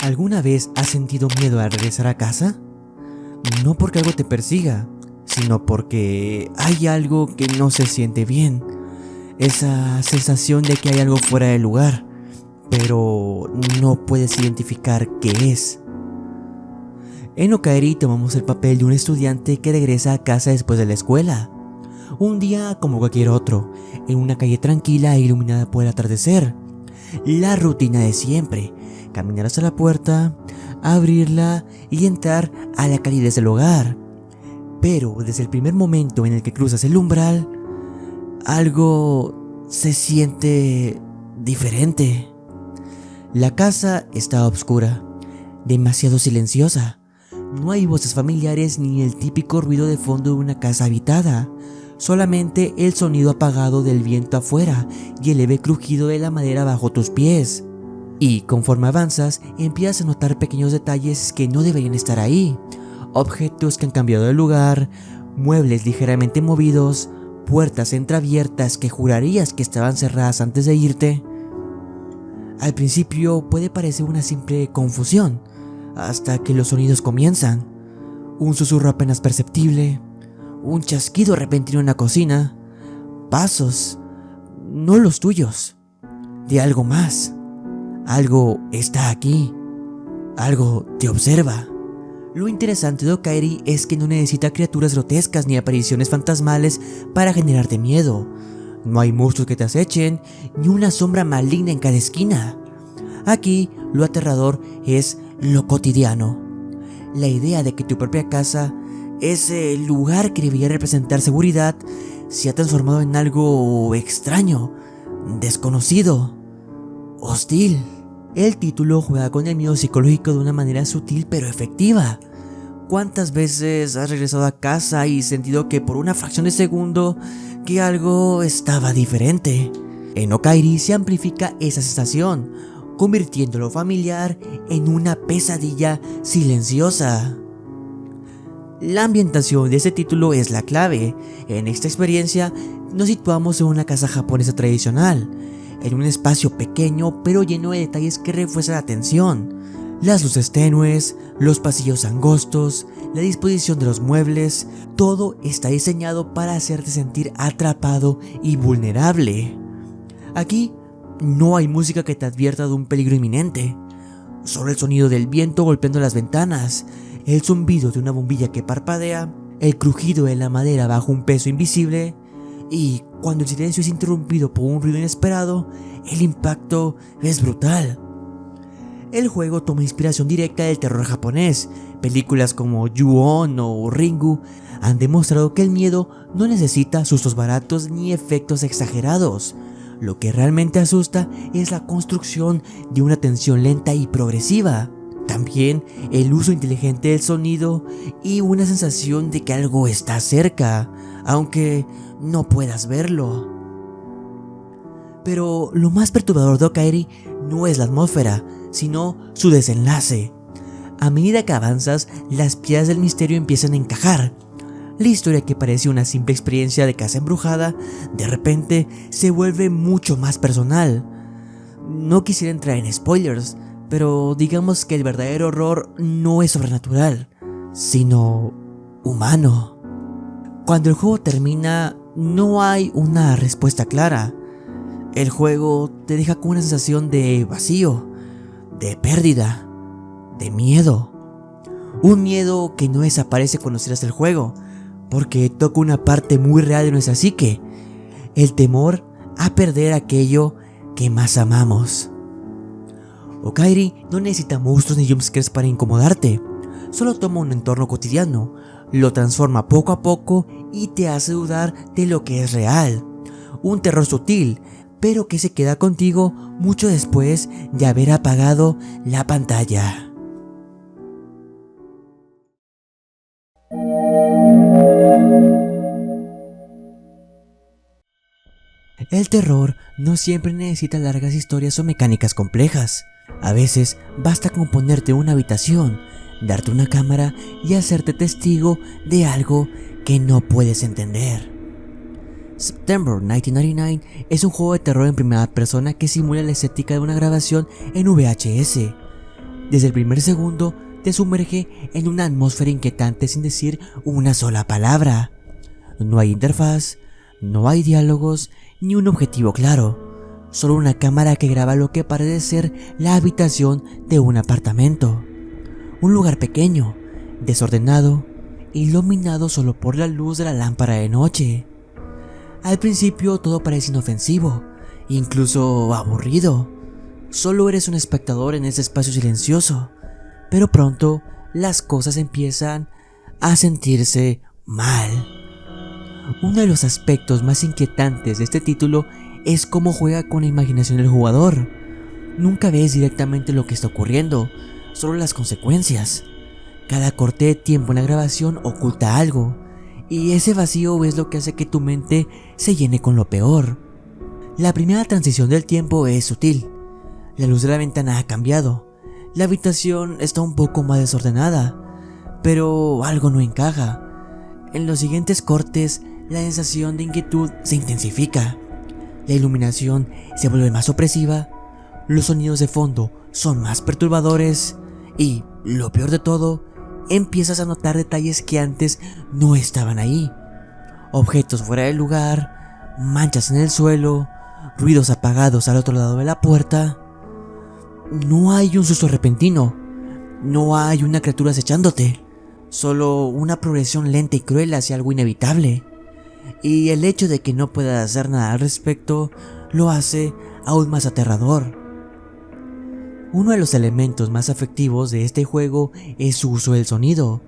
¿Alguna vez has sentido miedo al regresar a casa? No porque algo te persiga, sino porque hay algo que no se siente bien. Esa sensación de que hay algo fuera de lugar, pero no puedes identificar qué es. En Okaeri tomamos el papel de un estudiante que regresa a casa después de la escuela. Un día como cualquier otro, en una calle tranquila e iluminada por el atardecer. La rutina de siempre: caminar hasta la puerta, abrirla y entrar a la calidez del hogar. Pero desde el primer momento en el que cruzas el umbral, algo se siente diferente. La casa está a oscura, demasiado silenciosa. No hay voces familiares ni el típico ruido de fondo de una casa habitada. Solamente el sonido apagado del viento afuera y el leve crujido de la madera bajo tus pies. Y conforme avanzas, empiezas a notar pequeños detalles que no deberían estar ahí. Objetos que han cambiado de lugar, muebles ligeramente movidos, puertas entreabiertas que jurarías que estaban cerradas antes de irte. Al principio puede parecer una simple confusión, hasta que los sonidos comienzan. Un susurro apenas perceptible, un chasquido repentino en la cocina, pasos, no los tuyos, de algo más. Algo está aquí, algo te observa. Lo interesante de Okaeri es que no necesita criaturas grotescas ni apariciones fantasmales para generarte miedo. No hay monstruos que te acechen, ni una sombra maligna en cada esquina. Aquí lo aterrador es lo cotidiano. La idea de que tu propia casa, ese lugar que debería representar seguridad, se ha transformado en algo extraño, desconocido, hostil. El título juega con el miedo psicológico de una manera sutil pero efectiva. ¿Cuántas veces has regresado a casa y sentido que por una fracción de segundo que algo estaba diferente? En Okaeri se amplifica esa sensación, convirtiendo lo familiar en una pesadilla silenciosa. La ambientación de este título es la clave. En esta experiencia nos situamos en una casa japonesa tradicional, en un espacio pequeño pero lleno de detalles que refuerzan la atención. Las luces tenues, los pasillos angostos, la disposición de los muebles, todo está diseñado para hacerte sentir atrapado y vulnerable. Aquí no hay música que te advierta de un peligro inminente, solo el sonido del viento golpeando las ventanas, el zumbido de una bombilla que parpadea, el crujido de la madera bajo un peso invisible, y cuando el silencio es interrumpido por un ruido inesperado, el impacto es brutal. El juego toma inspiración directa del terror japonés. Películas como Ju-On o Ringu han demostrado que el miedo no necesita sustos baratos ni efectos exagerados. Lo que realmente asusta es la construcción de una tensión lenta y progresiva. También el uso inteligente del sonido y una sensación de que algo está cerca, aunque no puedas verlo. Pero lo más perturbador de Okaeri no es la atmósfera, sino su desenlace. A medida que avanzas, las piezas del misterio empiezan a encajar. La historia, que parece una simple experiencia de casa embrujada, de repente se vuelve mucho más personal. No quisiera entrar en spoilers, pero digamos que el verdadero horror no es sobrenatural, sino humano. Cuando el juego termina, no hay una respuesta clara. El juego te deja con una sensación de vacío, de pérdida, de miedo. Un miedo que no desaparece cuando cierras el juego, porque toca una parte muy real de nuestra psique, el temor a perder aquello que más amamos. Okaeri no necesita monstruos ni jumpscares para incomodarte, solo toma un entorno cotidiano, lo transforma poco a poco y te hace dudar de lo que es real. Un terror sutil, pero que se queda contigo mucho después de haber apagado la pantalla. El terror no siempre necesita largas historias o mecánicas complejas. A veces basta con ponerte en una habitación, darte una cámara y hacerte testigo de algo que no puedes entender. September 1999 es un juego de terror en primera persona que simula la estética de una grabación en VHS. Desde el primer segundo te sumerge en una atmósfera inquietante sin decir una sola palabra. No hay interfaz, no hay diálogos, ni un objetivo claro. Solo una cámara que graba lo que parece ser la habitación de un apartamento. Un lugar pequeño, desordenado, iluminado solo por la luz de la lámpara de noche. Al principio todo parece inofensivo, incluso aburrido. Solo eres un espectador en ese espacio silencioso, pero pronto las cosas empiezan a sentirse mal. Uno de los aspectos más inquietantes de este título es cómo juega con la imaginación del jugador. Nunca ves directamente lo que está ocurriendo, solo las consecuencias. Cada corte de tiempo en la grabación oculta algo, y ese vacío es lo que hace que tu mente se llene con lo peor. La primera transición del tiempo es sutil. La luz de la ventana ha cambiado. La habitación está un poco más desordenada, pero algo no encaja. En los siguientes cortes, la sensación de inquietud se intensifica. La iluminación se vuelve más opresiva. Los sonidos de fondo son más perturbadores. Y, lo peor de todo, empiezas a notar detalles que antes no estaban ahí. Objetos fuera del lugar, manchas en el suelo, ruidos apagados al otro lado de la puerta. No hay un susto repentino, no hay una criatura acechándote, solo una progresión lenta y cruel hacia algo inevitable. Y el hecho de que no puedas hacer nada al respecto lo hace aún más aterrador. Uno de los elementos más efectivos de este juego es su uso del sonido.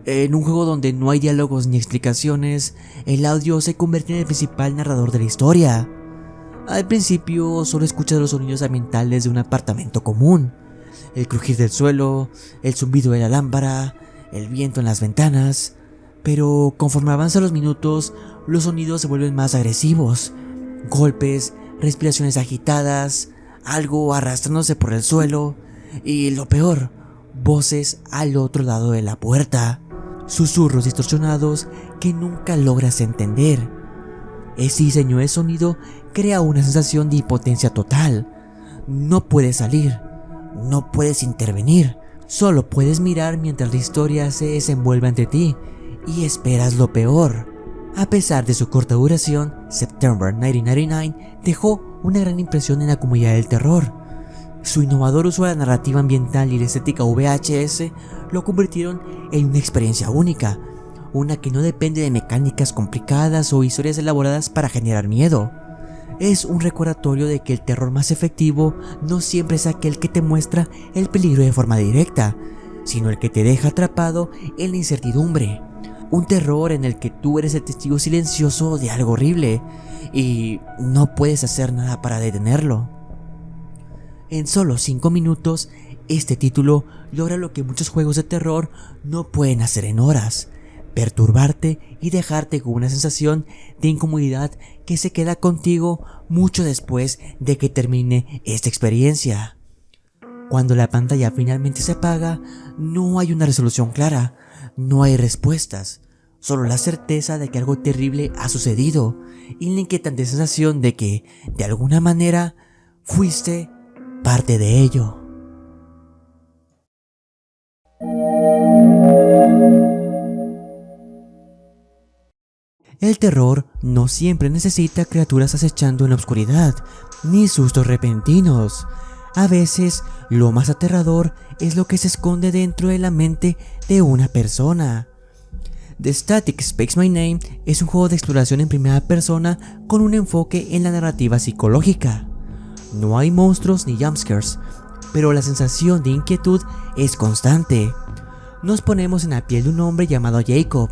En un juego donde no hay diálogos ni explicaciones, el audio se convierte en el principal narrador de la historia. Al principio solo escuchas los sonidos ambientales de un apartamento común: el crujir del suelo, el zumbido de la lámpara, el viento en las ventanas. Pero conforme avanzan los minutos, los sonidos se vuelven más agresivos: golpes, respiraciones agitadas, algo arrastrándose por el suelo y, lo peor, voces al otro lado de la puerta, susurros distorsionados que nunca logras entender. Ese diseño de sonido crea una sensación de impotencia total. No puedes salir, no puedes intervenir, solo puedes mirar mientras la historia se desenvuelve ante ti y esperas lo peor. A pesar de su corta duración, September 1999 dejó una gran impresión en la comunidad del terror. Su innovador uso de la narrativa ambiental y la estética VHS lo convirtieron en una experiencia única, una que no depende de mecánicas complicadas o historias elaboradas para generar miedo. Es un recordatorio de que el terror más efectivo no siempre es aquel que te muestra el peligro de forma directa, sino el que te deja atrapado en la incertidumbre. Un terror en el que tú eres el testigo silencioso de algo horrible y no puedes hacer nada para detenerlo. En solo 5 minutos, este título logra lo que muchos juegos de terror no pueden hacer en horas: perturbarte y dejarte con una sensación de incomodidad que se queda contigo mucho después de que termine esta experiencia. Cuando la pantalla finalmente se apaga, no hay una resolución clara, no hay respuestas, solo la certeza de que algo terrible ha sucedido y la inquietante sensación de que, de alguna manera, fuiste parte de ello. El terror no siempre necesita criaturas acechando en la oscuridad, ni sustos repentinos. A veces, lo más aterrador es lo que se esconde dentro de la mente de una persona. The Static Speaks My Name es un juego de exploración en primera persona con un enfoque en la narrativa psicológica. No hay monstruos ni jumpscares, pero la sensación de inquietud es constante. Nos ponemos en la piel de un hombre llamado Jacob,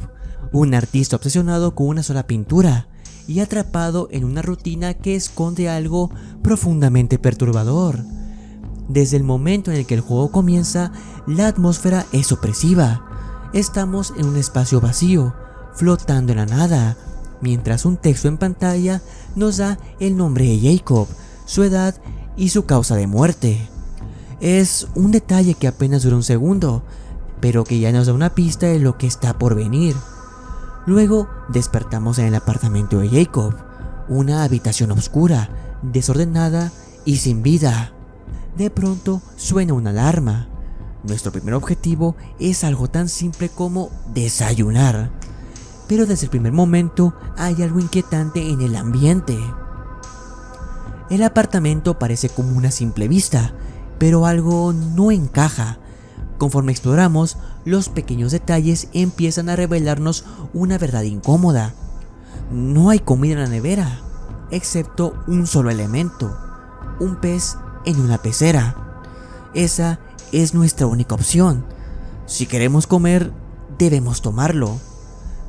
un artista obsesionado con una sola pintura y atrapado en una rutina que esconde algo profundamente perturbador. Desde el momento en el que el juego comienza, la atmósfera es opresiva. Estamos en un espacio vacío, flotando en la nada, mientras un texto en pantalla nos da el nombre de Jacob, su edad y su causa de muerte. Es un detalle que apenas dura un segundo, pero que ya nos da una pista de lo que está por venir. Luego despertamos en el apartamento de Jacob, una habitación oscura, desordenada y sin vida. De pronto suena una alarma. Nuestro primer objetivo es algo tan simple como desayunar. Pero desde el primer momento hay algo inquietante en el ambiente. El apartamento parece común a simple vista, pero algo no encaja. Conforme exploramos, los pequeños detalles empiezan a revelarnos una verdad incómoda. No hay comida en la nevera, excepto un solo elemento: un pez en una pecera. Esa es nuestra única opción. Si queremos comer, debemos tomarlo.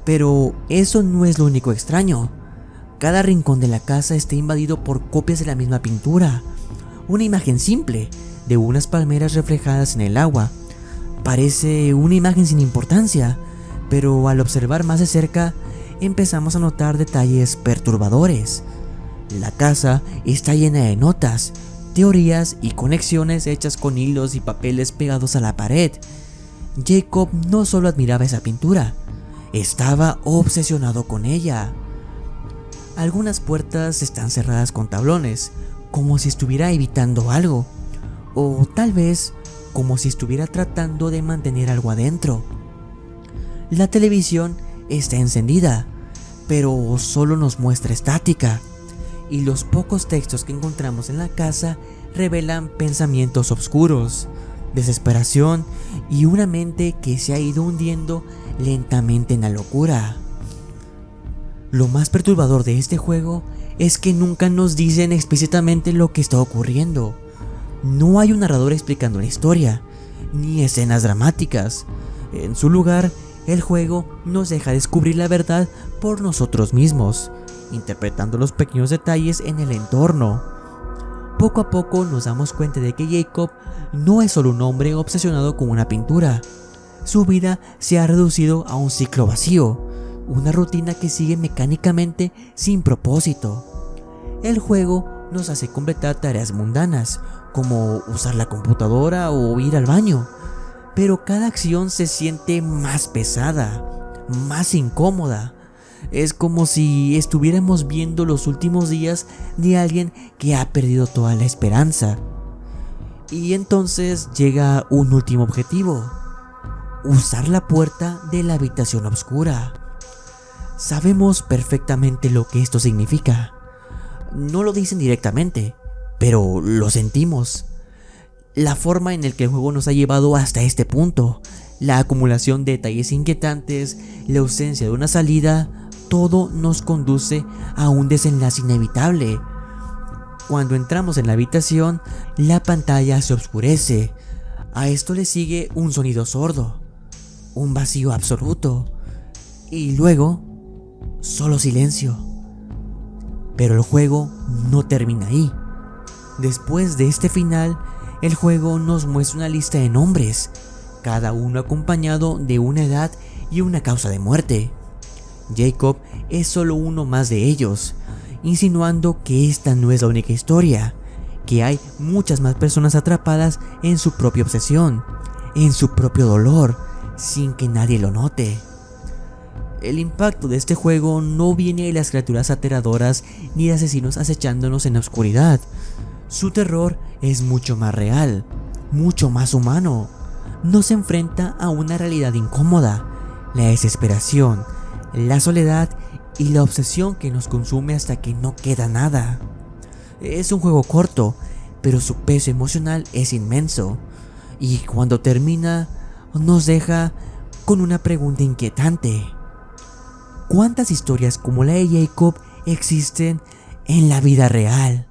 Pero eso no es lo único extraño. Cada rincón de la casa está invadido por copias de la misma pintura. Una imagen simple de unas palmeras reflejadas en el agua. Parece una imagen sin importancia, pero al observar más de cerca empezamos a notar detalles perturbadores. La casa está llena de notas, teorías y conexiones hechas con hilos y papeles pegados a la pared. Jacob no solo admiraba esa pintura, estaba obsesionado con ella. Algunas puertas están cerradas con tablones, como si estuviera evitando algo, o tal vez como si estuviera tratando de mantener algo adentro. La televisión está encendida, pero solo nos muestra estática, y los pocos textos que encontramos en la casa revelan pensamientos oscuros, desesperación y una mente que se ha ido hundiendo lentamente en la locura. Lo más perturbador de este juego es que nunca nos dicen explícitamente lo que está ocurriendo. No hay un narrador explicando la historia, ni escenas dramáticas. En su lugar, el juego nos deja descubrir la verdad por nosotros mismos, interpretando los pequeños detalles en el entorno. Poco a poco nos damos cuenta de que Jacob no es solo un hombre obsesionado con una pintura. Su vida se ha reducido a un ciclo vacío, una rutina que sigue mecánicamente sin propósito. El juego nos hace completar tareas mundanas, como usar la computadora o ir al baño, pero cada acción se siente más pesada, más incómoda. Es como si estuviéramos viendo los últimos días de alguien que ha perdido toda la esperanza. Y entonces llega un último objetivo: usar la puerta de la habitación oscura. Sabemos perfectamente lo que esto significa. No lo dicen directamente, pero lo sentimos. La forma en la que el juego nos ha llevado hasta este punto, la acumulación de detalles inquietantes, la ausencia de una salida, todo nos conduce a un desenlace inevitable. Cuando entramos en la habitación, la pantalla se oscurece. A esto le sigue un sonido sordo, un vacío absoluto, y luego solo silencio. Pero el juego no termina ahí. Después de este final, el juego nos muestra una lista de nombres, cada uno acompañado de una edad y una causa de muerte. Jacob es solo uno más de ellos, insinuando que esta no es la única historia, que hay muchas más personas atrapadas en su propia obsesión, en su propio dolor, sin que nadie lo note. El impacto de este juego no viene de las criaturas aterradoras ni de asesinos acechándonos en la oscuridad. Su terror es mucho más real, mucho más humano. Nos enfrenta a una realidad incómoda, la desesperación, la soledad y la obsesión que nos consume hasta que no queda nada. Es un juego corto, pero su peso emocional es inmenso, y cuando termina nos deja con una pregunta inquietante: ¿cuántas historias como la de Jacob existen en la vida real?